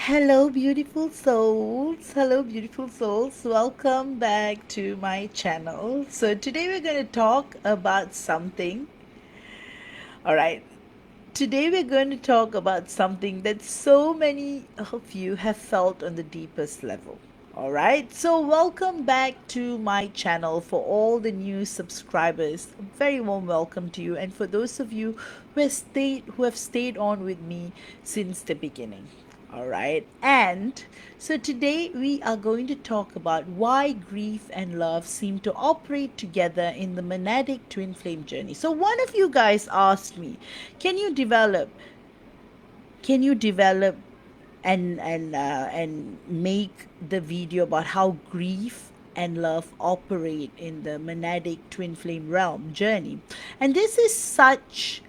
Hello, beautiful souls. Hello, beautiful souls. Welcome back to my channel. So, today we're going to talk about something. All right. Today we're going to talk about something that so many of you have felt on the deepest level. All right. So, welcome back to my channel for all the new subscribers. A very warm welcome to you, and for those of you who have stayed on with me since the beginning. All right. And so today we are going to talk about why grief and love seem to operate together in the monadic twin flame journey. So one of you guys asked me, can you develop can you develop and make the video about how grief and love operate in the monadic twin flame realm journey? And this is such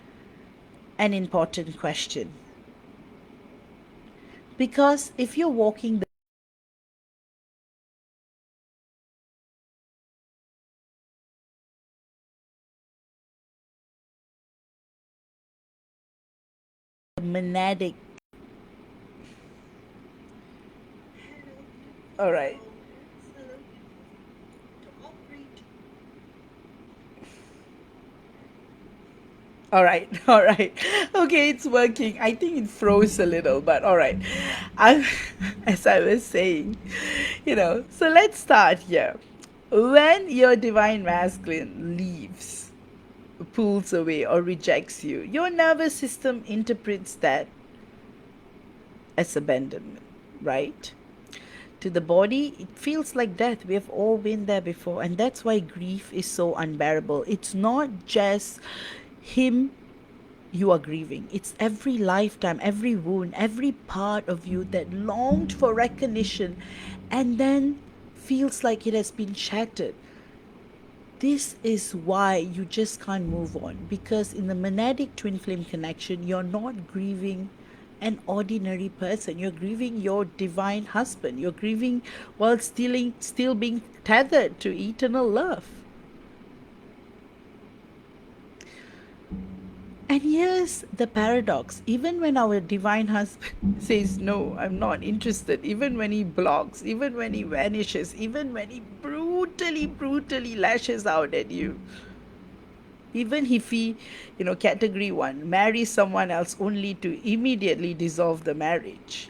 an important question because if you're walking the monadic. All right. All right. All right. Okay, it's working. I think it froze a little, but all right. I, as I was saying, so let's start here. When your divine masculine leaves, pulls away, or rejects you, your nervous system interprets that as abandonment, right? To the body, it feels like death. We have all been there before, and that's why grief is so unbearable. It's not just him you are grieving, it's every lifetime, every wound, every part of you that longed for recognition and then feels like it has been shattered. This is why you just can't move on, because in the monadic twin flame connection, you're not grieving an ordinary person. You're grieving your divine husband. You're grieving while still being tethered to eternal love. And here's the paradox: even when our divine husband says, no, I'm not interested, even when he blocks, even when he vanishes, even when he brutally lashes out at you, even if he, category one, marries someone else only to immediately dissolve the marriage,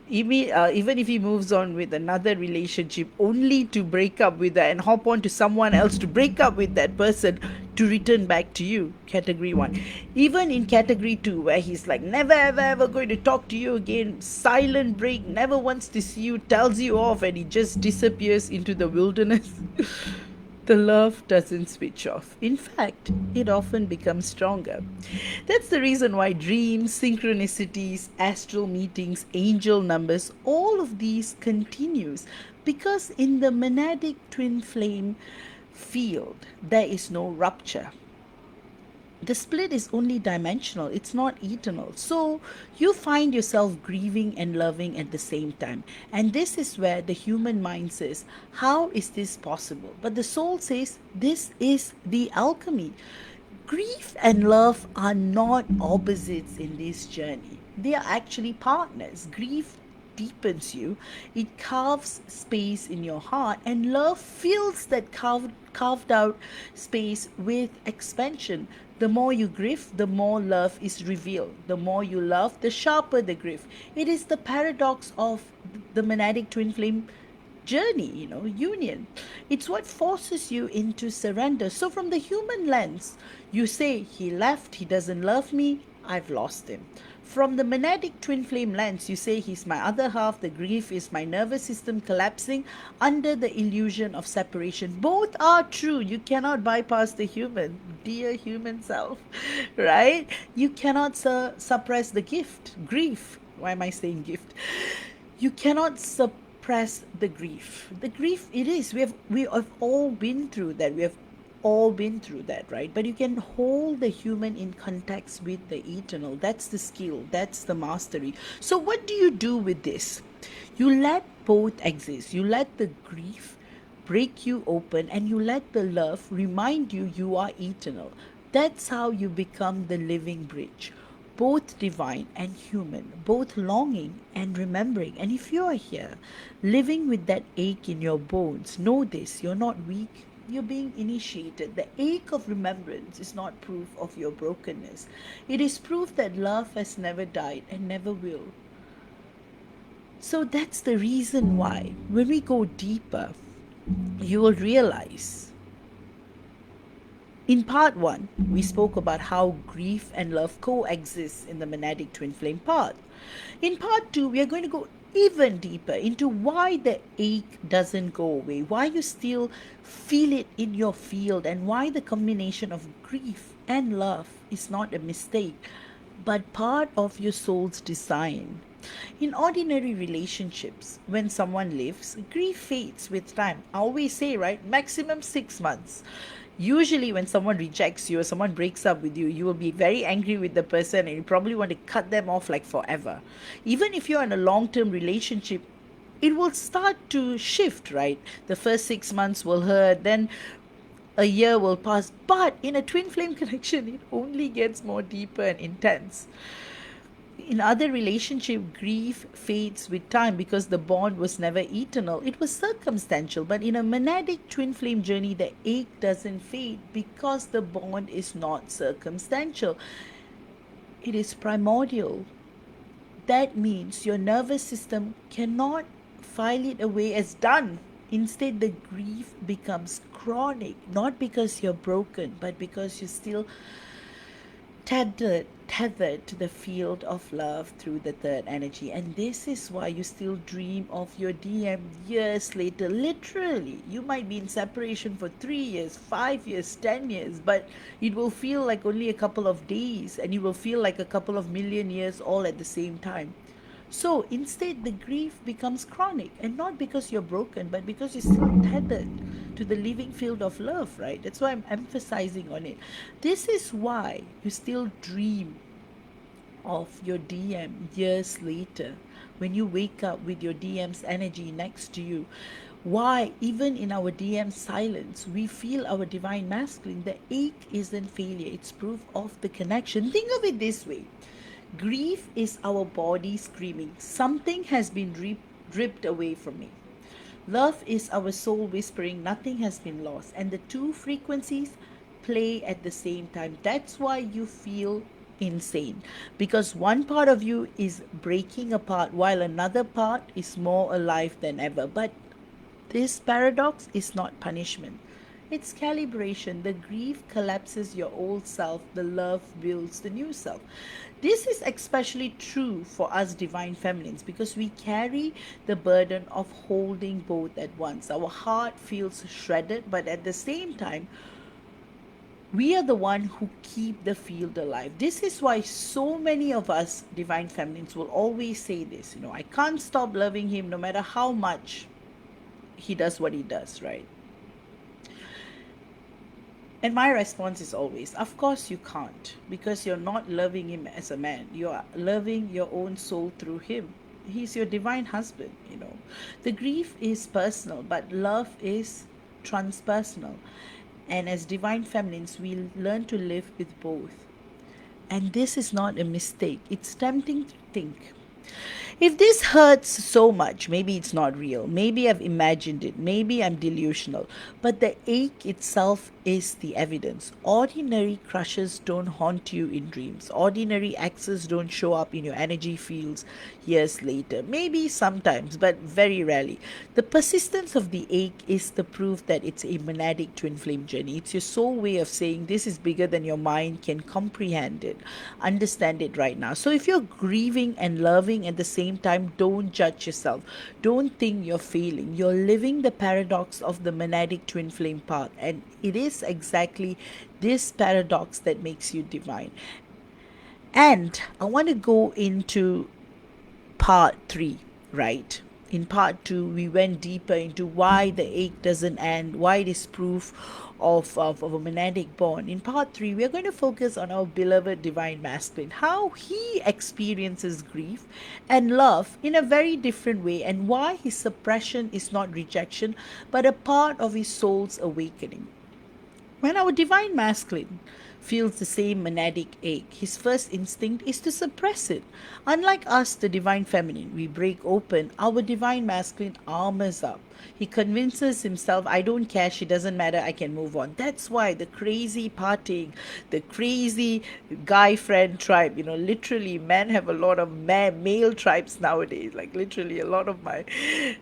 even if he moves on with another relationship only to break up with that and hop on to someone else to break up with that person to return back to you, category one. Even in category two, where he's like, never ever ever going to talk to you again, silent break, never wants to see you, tells you off, and he just disappears into the wilderness. The love doesn't switch off. In fact, it often becomes stronger. That's the reason why dreams, synchronicities, astral meetings, angel numbers, all of these continues, because in the monadic twin flame field there is no rupture. The split is only dimensional, it's not eternal. So you find yourself grieving and loving at the same time. And this is where the human mind says, how is this possible? But the soul says, this is the alchemy. Grief and love are not opposites in this journey, they are actually partners. Grief deepens you, it carves space in your heart, and love fills that carved out space with expansion. The more you grieve, the more love is revealed. The more you love, the sharper the grief. It is the paradox of the monadic twin flame journey, union. It's what forces you into surrender. So, from the human lens, you say, he left, he doesn't love me, I've lost him. From the monadic twin flame lens, you say, he's my other half, the grief is my nervous system collapsing under the illusion of separation. Both are true. You cannot bypass the human, dear human self, right? You cannot suppress the grief. Why am I saying gift? You cannot suppress the grief. The grief, it is. We have all been through that. We have all been through that, right? But you can hold the human in context with the eternal. That's the skill. That's the mastery. So what do you do with this? You let both exist. You let the grief break you open, and you let the love remind you you are eternal. That's how you become the living bridge. both divine and human, both longing and remembering. And if you are here living with that ache in your bones, know this: you're not weak. You're being initiated. The ache of remembrance is not proof of your brokenness. It is proof that love has never died and never will. So that's the reason why, when we go deeper, you will realize. In part one, we spoke about how grief and love coexist in the monadic twin flame path. In part two, we are going to go even deeper into why the ache doesn't go away, why you still feel it in your field, and why the combination of grief and love is not a mistake, but part of your soul's design. In ordinary relationships, when someone lives, grief fades with time. I always say, right, maximum 6 months. Usually, when someone rejects you or someone breaks up with you, you will be very angry with the person and you probably want to cut them off like forever. Even if you're in a long term relationship, it will start to shift, right? The first 6 months will hurt, then a year will pass. But in a twin flame connection, it only gets more deeper and intense. In other relationship, grief fades with time because the bond was never eternal. It was circumstantial. But in a monadic twin flame journey, the ache doesn't fade because the bond is not circumstantial. It is primordial. That means your nervous system cannot file it away as done. Instead, the grief becomes chronic, not because you're broken, but because you're still tethered to the field of love through the third energy. And this is why you still dream of your DM years later. Literally, you might be in separation for 3 years, 5 years, 10 years, but it will feel like only a couple of days, and you will feel like a couple of million years all at the same time. So instead, the grief becomes chronic, and not because you're broken, but because you're still tethered to the living field of love, right? That's why I'm emphasizing on it. This is why you still dream of your DM years later when you wake up with your DM's energy next to you. Why, even in our DM silence, we feel our divine masculine. The ache isn't failure, it's proof of the connection. Think of it this way: grief is our body screaming, something has been ripped away from me. Love is our soul whispering, nothing has been lost. And the two frequencies play at the same time. That's why you feel insane, because one part of you is breaking apart while another part is more alive than ever. But this paradox is not punishment. It's calibration. The grief collapses your old self, the love builds the new self. This is especially true for us divine feminines because we carry the burden of holding both at once. Our heart feels shredded, but at the same time, we are the one who keep the field alive. This is why so many of us divine feminines will always say this, I can't stop loving him no matter how much he does what he does, right? And my response is always, of course you can't, because you're not loving him as a man. You are loving your own soul through him. He's your divine husband. The grief is personal, but love is transpersonal. And as divine feminines, we learn to live with both. And this is not a mistake. It's tempting to think, if this hurts so much, maybe it's not real. Maybe I've imagined it. Maybe I'm delusional. But the ache itself is the evidence. Ordinary crushes don't haunt you in dreams. Ordinary axes don't show up in your energy fields years later. Maybe sometimes, but very rarely. The persistence of the ache is the proof that it's a monadic twin flame journey. It's your soul way of saying this is bigger than your mind can comprehend it, understand it right now. So if you're grieving and loving at the same time, don't judge yourself. Don't think you're failing. You're living the paradox of the monadic twin flame path, and it is exactly this paradox that makes you divine. And I want to go into part 3, right? In part 2, we went deeper into why the ache doesn't end, why it is proof of a monadic bond. In part 3, we are going to focus on our beloved divine masculine, how he experiences grief and love in a very different way, and why his suppression is not rejection, but a part of his soul's awakening. When our divine masculine feels the same monadic ache, his first instinct is to suppress it. Unlike us, the divine feminine, we break open, our divine masculine armors up. He convinces himself, I don't care, she doesn't matter, I can move on. That's why the crazy partying, the crazy guy friend tribe, literally men have a lot of male tribes nowadays. Like literally a lot of my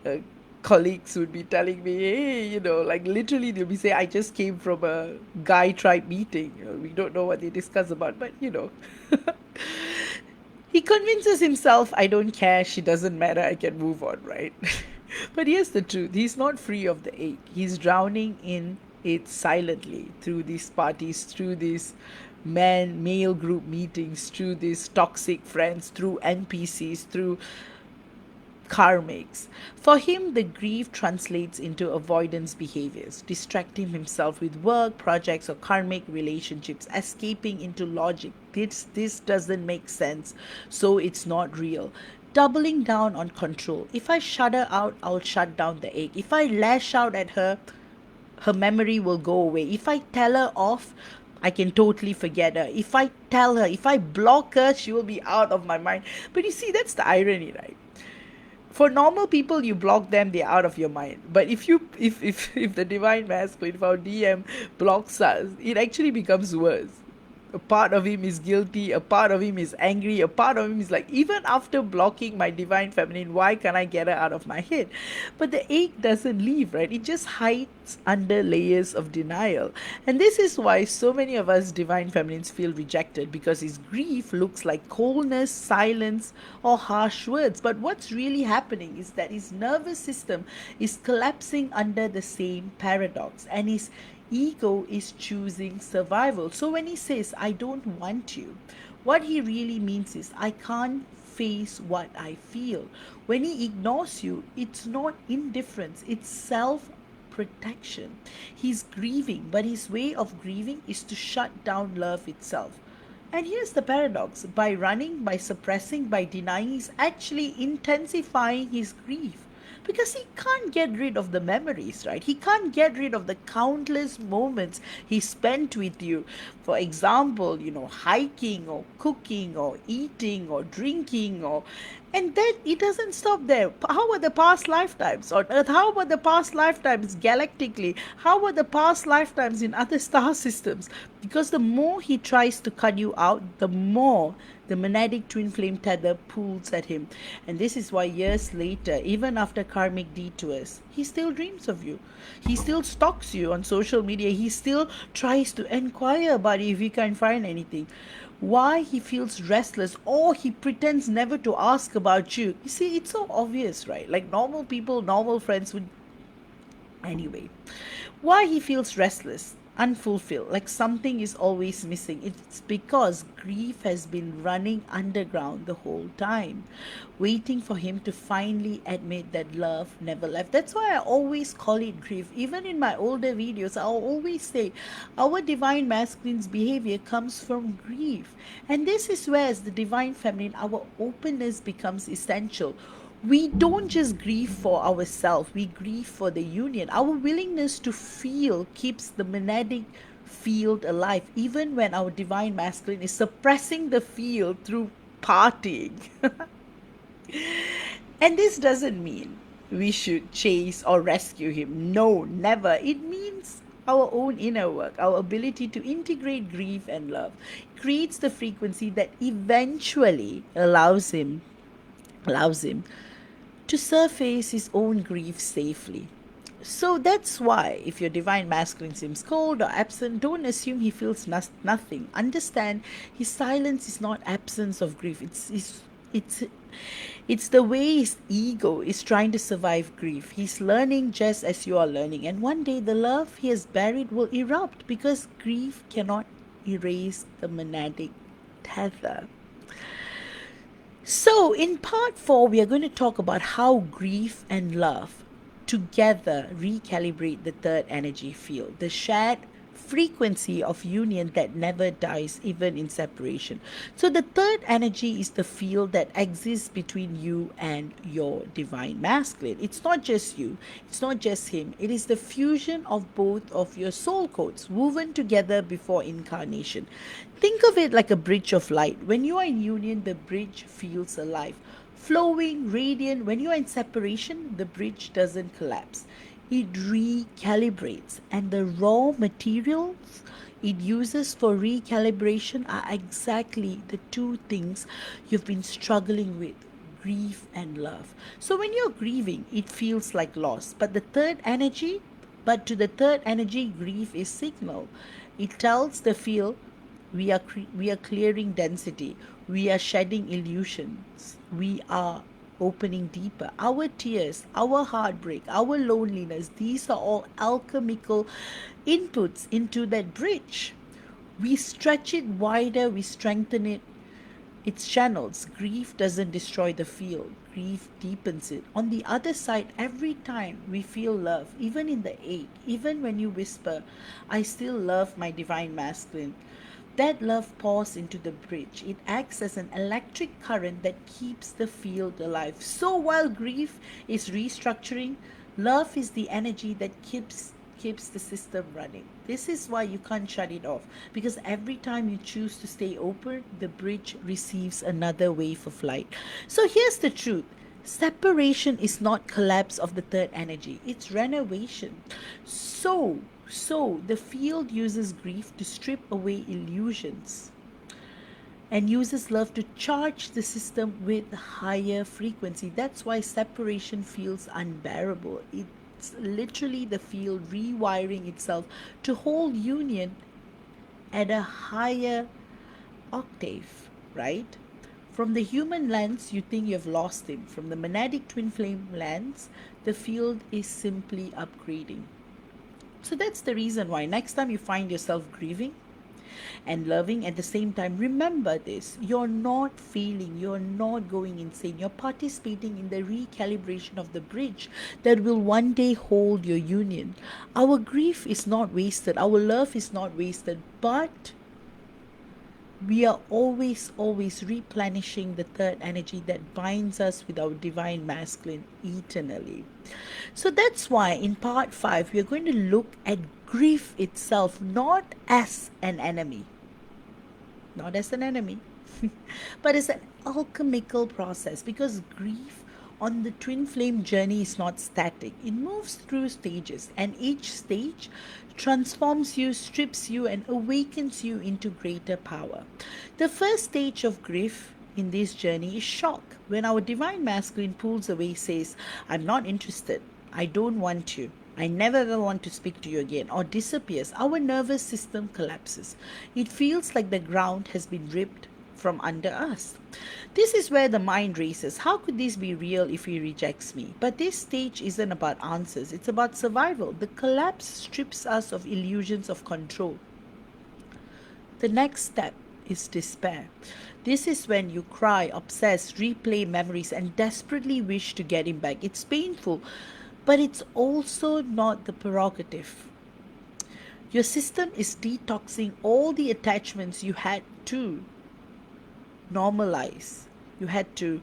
uh, colleagues would be telling me, hey, like literally they'll be saying, I just came from a guy tribe meeting. We don't know what they discuss about, but he convinces himself, I don't care, she doesn't matter, I can move on, right? But here's the truth, he's not free of the ache. He's drowning in it silently through these parties, through these male group meetings, through these toxic friends, through NPCs, through karmics. For him, the grief translates into avoidance behaviors, distracting himself with work, projects, or karmic relationships, escaping into logic. This doesn't make sense, so it's not real. Doubling down on control. If I shut her out, I'll shut down the ache. If I lash out at her, her memory will go away. If I tell her off, I can totally forget her. If I tell her, if I block her, she will be out of my mind. But you see, that's the irony, right? For normal people, you block them, they're out of your mind. But if the divine masculine, if our DM blocks us, it actually becomes worse. A part of him is guilty, a part of him is angry, a part of him is like, even after blocking my divine feminine, why can't I get her out of my head? But the ache doesn't leave, right? It just hides under layers of denial. And this is why so many of us divine feminines feel rejected, because his grief looks like coldness, silence, or harsh words. But what's really happening is that his nervous system is collapsing under the same paradox, and his ego is choosing survival. So when he says, I don't want you, what he really means is, I can't face what I feel. When he ignores you, it's not indifference, it's self protection. He's grieving, but his way of grieving is to shut down love itself. And here's the paradox, by running, by suppressing, by denying, he's actually intensifying his grief, because he can't get rid of the memories, right? He can't get rid of the countless moments he spent with you. For example, hiking or cooking or eating or drinking, or and then it doesn't stop there. How about the past lifetimes on Earth? How about the past lifetimes galactically? How about the past lifetimes in other star systems? Because the more he tries to cut you out, the more the monadic twin flame tether pulls at him. And this is why years later, even after karmic detours, he still dreams of you. He still stalks you on social media. He still tries to inquire about you if he can't find anything. Why he feels restless, or he pretends never to ask about you. You see, it's so obvious, right? Like normal people, normal friends would. Anyway, why he feels restless, unfulfilled, like something is always missing. It's because grief has been running underground the whole time, waiting for him to finally admit that love never left. That's why I always call it grief. Even in my older videos, I'll always say our divine masculine's behavior comes from grief. And this is where, as the divine feminine, our openness becomes essential. We don't just grieve for ourselves, we grieve for the union. Our willingness to feel keeps the monadic field alive, even when our divine masculine is suppressing the field through partying. And this doesn't mean we should chase or rescue him. No, never. It means our own inner work, our ability to integrate grief and love, creates the frequency that eventually allows him to surface his own grief safely. So that's why, if your divine masculine seems cold or absent, don't assume he feels nothing. Understand, his silence is not absence of grief. It's the way his ego is trying to survive grief. He's learning just as you are learning, and one day the love he has buried will erupt, because grief cannot erase the monadic tether. So, in part 4, we are going to talk about how grief and love together recalibrate the third energy field, the shared frequency of union that never dies, even in separation. So, the third energy is the field that exists between you and your divine masculine. It's not just you, it's not just him, it is the fusion of both of your soul codes woven together before incarnation. Think of it like a bridge of light. When you are in union, the bridge feels alive, flowing, radiant. When you are in separation, the bridge doesn't collapse, it recalibrates, and the raw materials it uses for recalibration are exactly the two things you've been struggling with: grief and love. So when you're grieving, it feels like loss. But to the third energy, grief is signal. It tells the field we are clearing density, we are shedding illusions, we are opening deeper. Our tears, our heartbreak, our loneliness, these are all alchemical inputs into that bridge. We stretch it wider, we strengthen its channels. Grief doesn't destroy the field, grief deepens it. On the other side, every time we feel love, even in the ache, even when you whisper, I still love my divine masculine, that love pours into the bridge. It acts as an electric current that keeps the field alive. So while grief is restructuring, love is the energy that keeps the system running. This is why you can't shut it off, because every time you choose to stay open, the bridge receives another wave of light. So here's the truth. Separation is not collapse of the third energy, it's renovation. So the field uses grief to strip away illusions and uses love to charge the system with higher frequency. That's why separation feels unbearable. It's literally the field rewiring itself to hold union at a higher octave, right? From the human lens, you think you've lost him. From the monadic twin flame lens, the field is simply upgrading. So that's the reason why next time you find yourself grieving and loving at the same time, remember this: you're not failing, you're not going insane, you're participating in the recalibration of the bridge that will one day hold your union. Our grief is not wasted, our love is not wasted, but we are always replenishing the third energy that binds us with our divine masculine eternally. So that's why in part 5, we are going to look at grief itself not as an enemy, not as an enemy, but as an alchemical process, because grief on the twin flame journey is not static. It moves through stages, and each stage transforms you, strips you, and awakens you into greater power. The first stage of grief in this journey is shock. When our divine masculine pulls away, says, I'm not interested, I don't want you, I never ever want to speak to you again, or disappears, our nervous system collapses. It feels like the ground has been ripped from under us. This is where the mind races. How could this be real if he rejects me? But this stage isn't about answers, it's about survival. The collapse strips us of illusions of control. The next step is despair. This is when you cry, obsess, replay memories, and desperately wish to get him back. It's painful, but it's also not the prerogative. Your system is detoxing all the attachments you had to normalize. You had to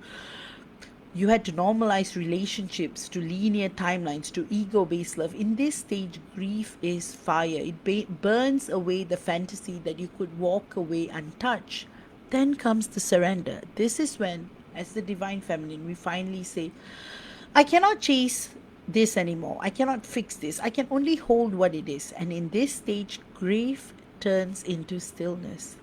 normalize relationships to linear timelines, to ego-based love. In this stage, grief is fire. It burns away the fantasy that you could walk away untouched. Then comes the surrender. This is when, as the divine feminine, we finally say, I cannot chase this anymore, I cannot fix this, I can only hold what it is. And in this stage, grief turns into stillness.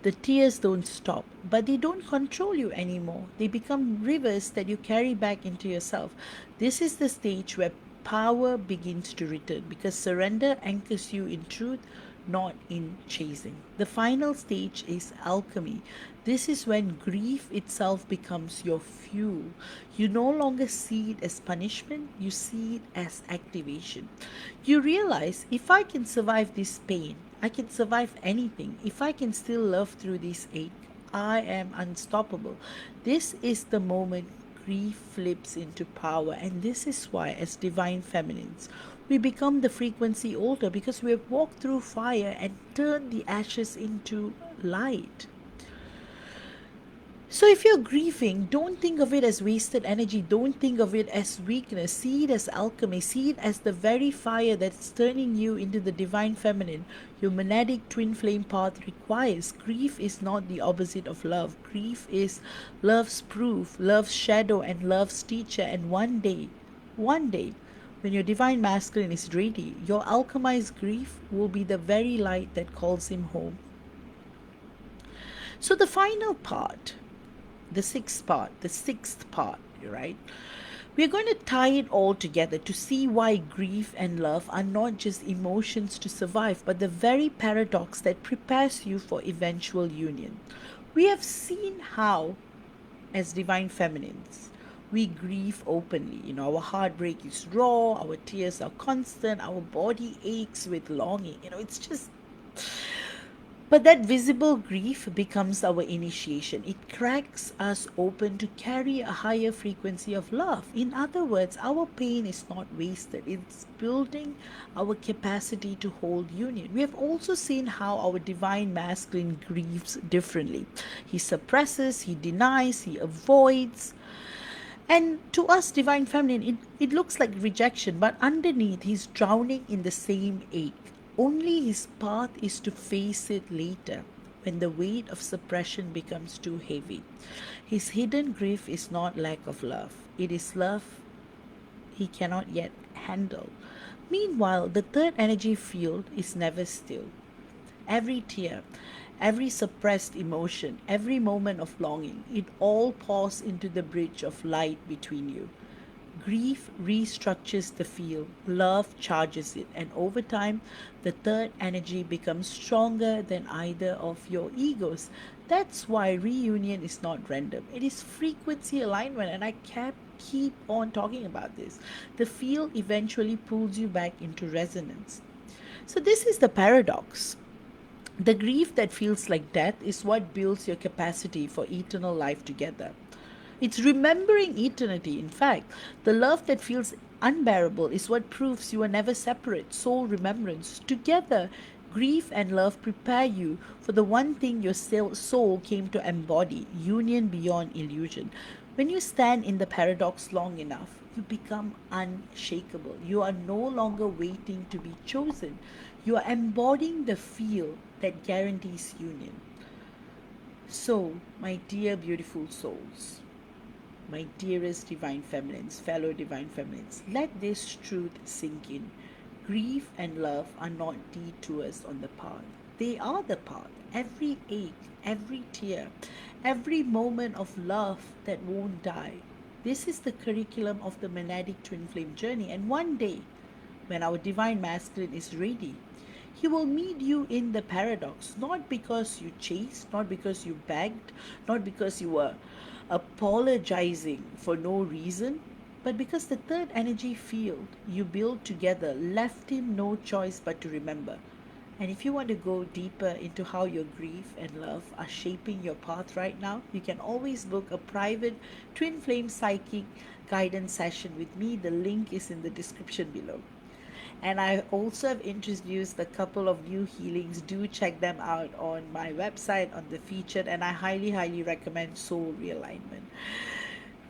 The tears don't stop, but they don't control you anymore. They become rivers that you carry back into yourself. This is the stage where power begins to return, because surrender anchors you in truth, not in chasing. The final stage is alchemy. This is when grief itself becomes your fuel. You no longer see it as punishment, you see it as activation. You realize, if I can survive this pain, I can survive anything. If I can still love through this ache, I am unstoppable. This is the moment grief flips into power. And this is why, as divine feminines, we become the frequency older, because we have walked through fire and turned the ashes into light. So, if you're grieving, don't think of it as wasted energy. Don't think of it as weakness. See it as alchemy. See it as the very fire that's turning you into the divine feminine your monadic twin flame path requires. Grief is not the opposite of love. Grief is love's proof, love's shadow, and love's teacher. And one day, when your divine masculine is ready, your alchemized grief will be the very light that calls him home. So, the final part, the sixth part, right? We're going to tie it all together to see why grief and love are not just emotions to survive, but the very paradox that prepares you for eventual union. We have seen how, as divine feminines, we grieve openly. Our heartbreak is raw, our tears are constant, our body aches with longing. It's just. But that visible grief becomes our initiation. It cracks us open to carry a higher frequency of love. In other words, our pain is not wasted, it's building our capacity to hold union. We have also seen how our divine masculine grieves differently. He suppresses, he denies, he avoids. And to us, divine feminine, it looks like rejection, but underneath, he's drowning in the same ache. Only his path is to face it later, when the weight of suppression becomes too heavy. His hidden grief is not lack of love, it is love he cannot yet handle. Meanwhile, the third energy field is never still. Every tear, every suppressed emotion, every moment of longing, it all pours into the bridge of light between you. Grief restructures the field, love charges it, and over time, the third energy becomes stronger than either of your egos. That's why reunion is not random, it is frequency alignment, and I keep on talking about this. The field eventually pulls you back into resonance. So, this is the paradox. The grief that feels like death is what builds your capacity for eternal life together. It's remembering eternity. In fact, the love that feels unbearable is what proves you are never separate. Soul remembrance. Together, grief and love prepare you for the one thing your soul came to embody, union beyond illusion. When you stand in the paradox long enough, you become unshakable. You are no longer waiting to be chosen. You are embodying the feel that guarantees union. So, my dear beautiful souls, my dearest divine feminines, fellow divine feminines, let this truth sink in. Grief and love are not detours on the path. They are the path. Every ache, every tear, every moment of love that won't die. This is the curriculum of the monadic twin flame journey. And one day, when our divine masculine is ready, he will meet you in the paradox, not because you chased, not because you begged, not because you were apologizing for no reason, but because the third energy field you built together left him no choice but to remember. And if you want to go deeper into how your grief and love are shaping your path right now, you can always book a private twin flame psychic guidance session with me. The link is in the description below. And I also have introduced a couple of new healings. Do check them out on my website, on the featured, and I highly recommend Soul Realignment.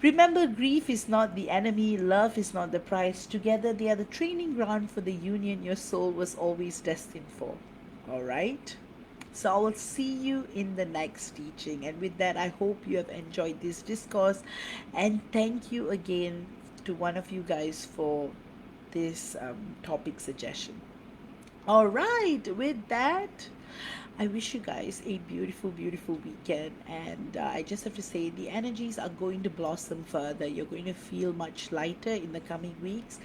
Remember, grief is not the enemy, love is not the prize. Together, they are the training ground for the union your soul was always destined for. All right? So I will see you in the next teaching. And with that, I hope you have enjoyed this discourse. And thank you again to one of you guys for this topic suggestion. All right, with that, I wish you guys a beautiful weekend. And I just have to say, the energies are going to blossom further. You're going to feel much lighter in the coming weeks.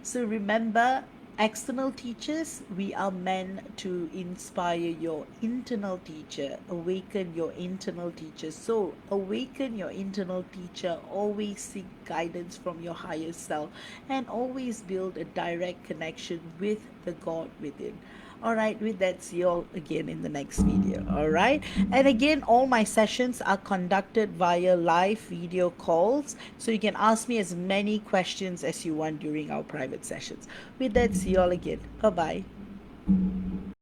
So remember, external teachers, we are meant to inspire your internal teacher, awaken your internal teacher. So awaken your internal teacher, always seek guidance from your higher self, and always build a direct connection with the God within. All right, with that, see you all again in the next video. All right, and again, all my sessions are conducted via live video calls, so you can ask me as many questions as you want during our private sessions. With that, see you all again. Bye bye.